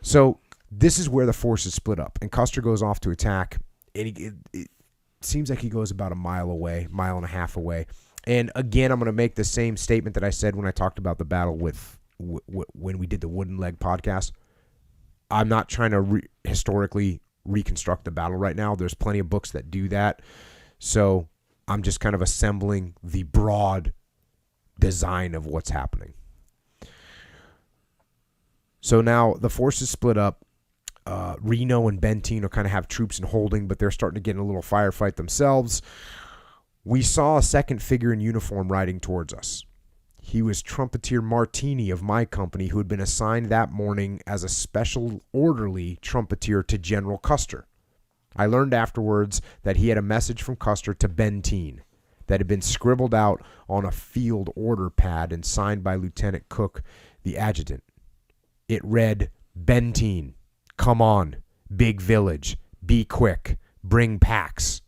So this is where the forces split up, and Custer goes off to attack, and it seems like he goes about a mile and a half away. And again, I'm going to make the same statement that I said when I talked about the battle with when we did the Wooden Leg podcast. I'm not trying to historically reconstruct the battle right now. There's plenty of books that do that. So I'm just kind of assembling the broad design of what's happening. So now the forces split up. Reno and Benteen are kind of have troops in holding, but they're starting to get in a little firefight themselves. We saw a second figure in uniform riding towards us. He was Trumpeter Martini of my company, who had been assigned that morning as a special orderly trumpeter to General Custer. I learned afterwards that he had a message from Custer to Benteen that had been scribbled out on a field order pad and signed by Lieutenant Cook, the adjutant. It read, "Benteen, come on, big village, be quick, bring packs.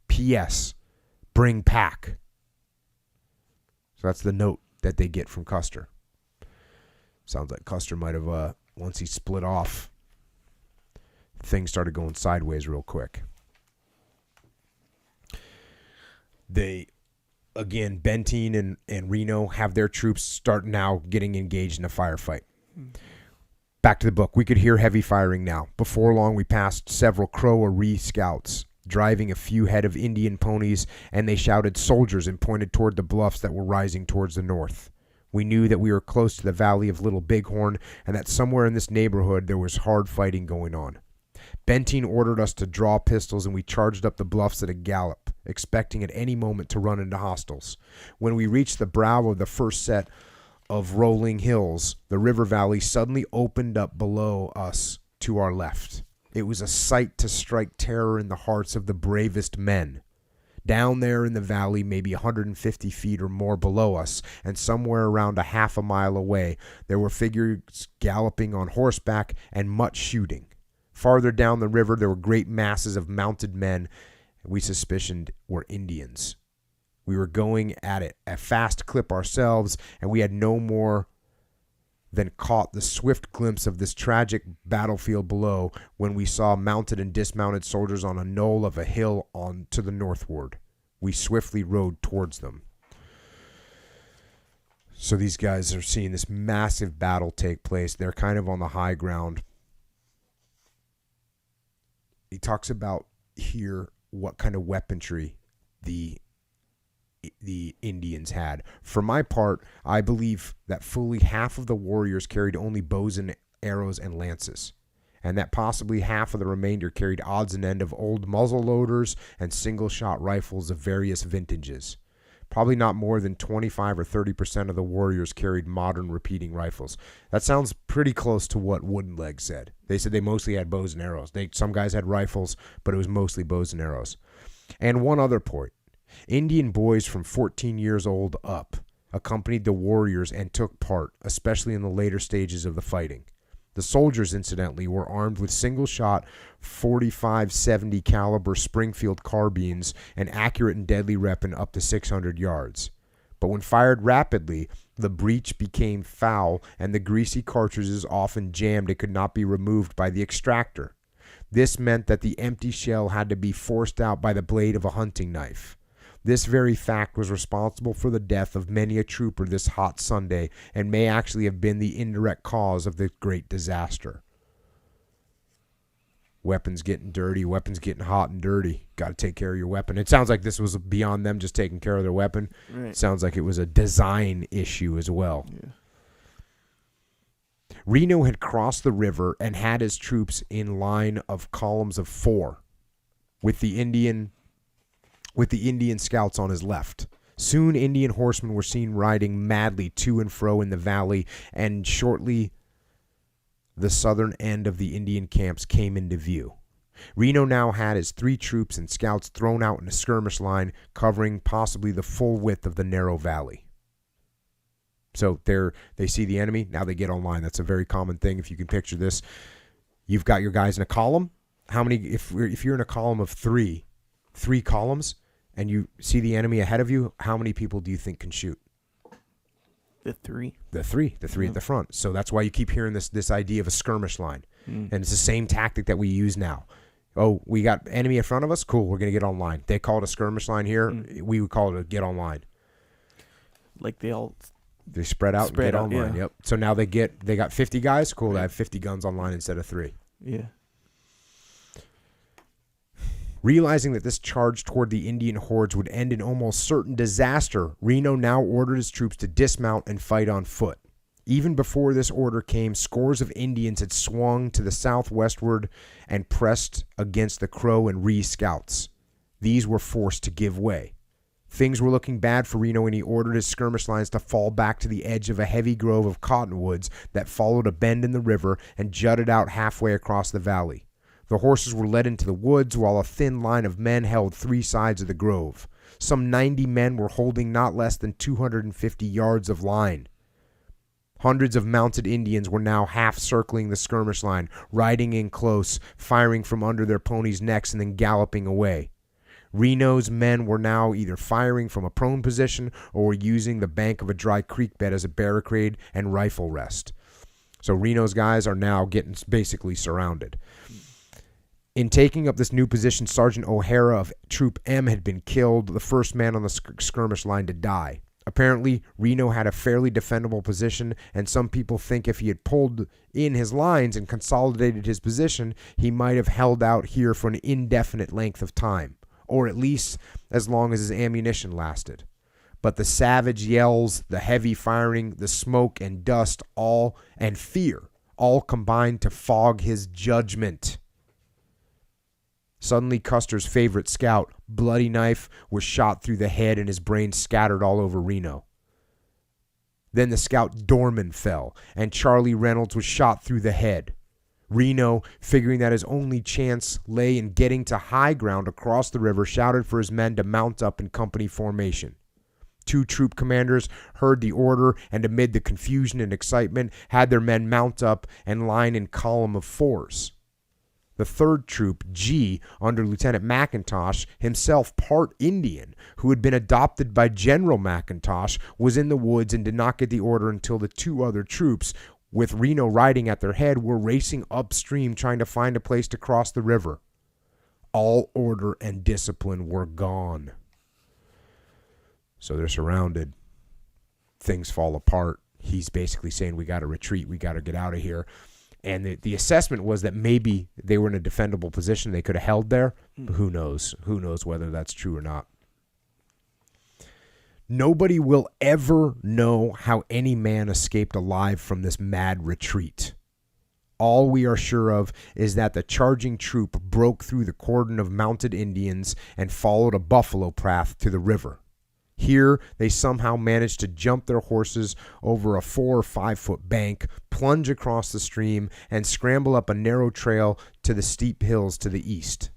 P.S. Bring pack." So that's the note that they get from Custer. Sounds like Custer might have, once he split off, things started going sideways real quick. Benteen and Reno have their troops start now getting engaged in a firefight. Back to the book. We could hear heavy firing now. Before long, we passed several Crow or Ree scouts, driving a few head of Indian ponies, and they shouted soldiers and pointed toward the bluffs that were rising towards the north. We knew that we were close to the valley of Little Bighorn and that somewhere in this neighborhood there was hard fighting going on. Benteen ordered us to draw pistols, and we charged up the bluffs at a gallop, expecting at any moment to run into hostiles. When we reached the brow of the first set of rolling hills, the river valley suddenly opened up below us to our left. It was a sight to strike terror in the hearts of the bravest men. Down there in the valley, maybe 150 feet or more below us, and somewhere around a half a mile away, there were figures galloping on horseback and much shooting. Farther down the river, there were great masses of mounted men we suspicioned were Indians. We were going at it a fast clip ourselves, and we had no more than caught the swift glimpse of this tragic battlefield below when we saw mounted and dismounted soldiers on a knoll of a hill on to the northward. We swiftly rode towards them. So these guys are seeing this massive battle take place. They're kind of on the high ground. He talks about here what kind of weaponry the Indians had. For my part, I believe that fully half of the warriors carried only bows and arrows and lances, and that possibly half of the remainder carried odds and end of old muzzle loaders and single-shot rifles of various vintages. Probably not more than 25 or 30% of the warriors carried modern repeating rifles. That sounds pretty close to what Wooden Leg said. They said they mostly had bows and arrows. Some guys had rifles, but it was mostly bows and arrows. And one other point. Indian boys from 14 years old up accompanied the warriors and took part, especially in the later stages of the fighting. The soldiers, incidentally, were armed with single-shot 45-70 caliber Springfield carbines, an accurate and deadly weapon up to 600 yards. But when fired rapidly, the breech became foul and the greasy cartridges often jammed and could not be removed by the extractor. This meant that the empty shell had to be forced out by the blade of a hunting knife. This very fact was responsible for the death of many a trooper this hot Sunday, and may actually have been the indirect cause of the great disaster. Weapons getting dirty, weapons getting hot and dirty. Got to take care of your weapon. It sounds like this was beyond them just taking care of their weapon. Right. Sounds like it was a design issue as well. Yeah. Reno had crossed the river and had his troops in line of columns of 4, with the Indian scouts on his left. Soon Indian horsemen were seen riding madly to and fro in the valley, and shortly the southern end of the Indian camps came into view. Reno now had his 3 troops and scouts thrown out in a skirmish line, covering possibly the full width of the narrow valley. So they see the enemy, now they get online. That's a very common thing. If you can picture this, you've got your guys in a column. How many, if you're in a column of 3 columns, and you see the enemy ahead of you, how many people do you think can shoot? The 3. The 3 at the front. So that's why you keep hearing this idea of a skirmish line. And it's the same tactic that we use now. Oh, we got enemy in front of us? Cool, we're going to get online. They call it a skirmish line here. We would call it a get online. Like they spread out and get online. Yeah. Yep. So now they got 50 guys. Cool, they have 50 guns online instead of 3. Yeah. Realizing that this charge toward the Indian hordes would end in almost certain disaster, Reno now ordered his troops to dismount and fight on foot. Even before this order came, scores of Indians had swung to the southwestward and pressed against the Crow and Ree scouts. These were forced to give way. Things were looking bad for Reno, and he ordered his skirmish lines to fall back to the edge of a heavy grove of cottonwoods that followed a bend in the river and jutted out halfway across the valley. The horses were led into the woods while a thin line of men held 3 sides of the grove. Some 90 men were holding not less than 250 yards of line. Hundreds of mounted Indians were now half circling the skirmish line, riding in close, firing from under their ponies' necks and then galloping away. Reno's men were now either firing from a prone position or were using the bank of a dry creek bed as a barricade and rifle rest. So Reno's guys are now getting basically surrounded. In taking up this new position, Sergeant O'Hara of Troop M had been killed, the first man on the skirmish line to die. Apparently, Reno had a fairly defendable position, and some people think if he had pulled in his lines and consolidated his position, he might have held out here for an indefinite length of time, or at least as long as his ammunition lasted. But the savage yells, the heavy firing, the smoke and dust, and fear, all combined to fog his judgment. Suddenly, Custer's favorite scout, Bloody Knife, was shot through the head and his brain scattered all over Reno. Then the scout Dorman fell, and Charlie Reynolds was shot through the head. Reno, figuring that his only chance lay in getting to high ground across the river, shouted for his men to mount up in company formation. 2 troop commanders heard the order and amid the confusion and excitement had their men mount up and line in column of 4s. The 3rd Troop, G, under Lieutenant McIntosh, himself part Indian, who had been adopted by General McIntosh, was in the woods and did not get the order until the 2 other troops, with Reno riding at their head, were racing upstream trying to find a place to cross the river. All order and discipline were gone. So they're surrounded. Things fall apart. He's basically saying, we got to retreat. We got to get out of here. And the assessment was that maybe they were in a defendable position. They could have held there. Who knows? Who knows whether that's true or not? Nobody will ever know how any man escaped alive from this mad retreat. All we are sure of is that the charging troop broke through the cordon of mounted Indians and followed a buffalo path to the river. Here, they somehow managed to jump their horses over a 4 or 5 foot bank, plunge across the stream, and scramble up a narrow trail to the steep hills to the east.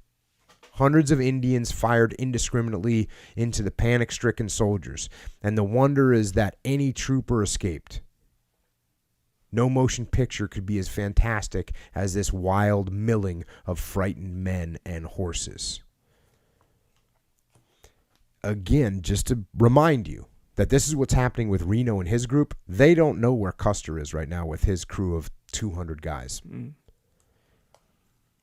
Hundreds of Indians fired indiscriminately into the panic-stricken soldiers, and the wonder is that any trooper escaped. No motion picture could be as fantastic as this wild milling of frightened men and horses. Again, just to remind you that this is what's happening with Reno and his group. They don't know where Custer is right now with his crew of 200 guys.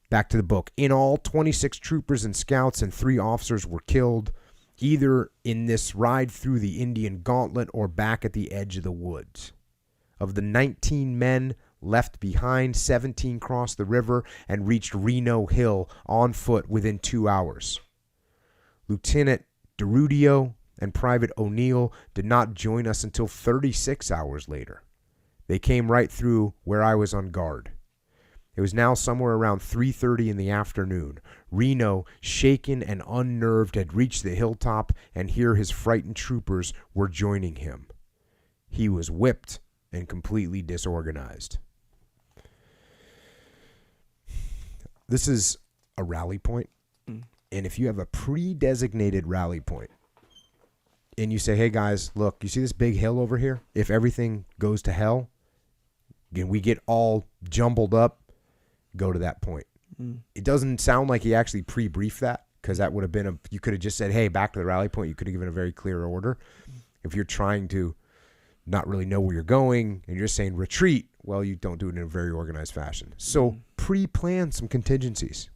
Back to the book. In all, 26 troopers and scouts and 3 officers were killed, either in this ride through the Indian gauntlet or back at the edge of the woods. Of the 19 men left behind, 17 crossed the river and reached Reno Hill on foot within 2 hours. Lieutenant DeRudio and Private O'Neill did not join us until 36 hours later. They came right through where I was on guard. It was now somewhere around 3:30 in the afternoon. Reno, shaken and unnerved, had reached the hilltop, and here his frightened troopers were joining him. He was whipped and completely disorganized. This is a rally point. And if you have a pre-designated rally point and you say, hey guys, look, you see this big hill over here? If everything goes to hell and we get all jumbled up, go to that point. It doesn't sound like he actually pre-briefed that, because that would have been you could have just said, hey, back to the rally point. You could have given a very clear order. If you're trying to not really know where you're going and you're saying retreat, well, you don't do it in a very organized fashion. So pre-plan some contingencies.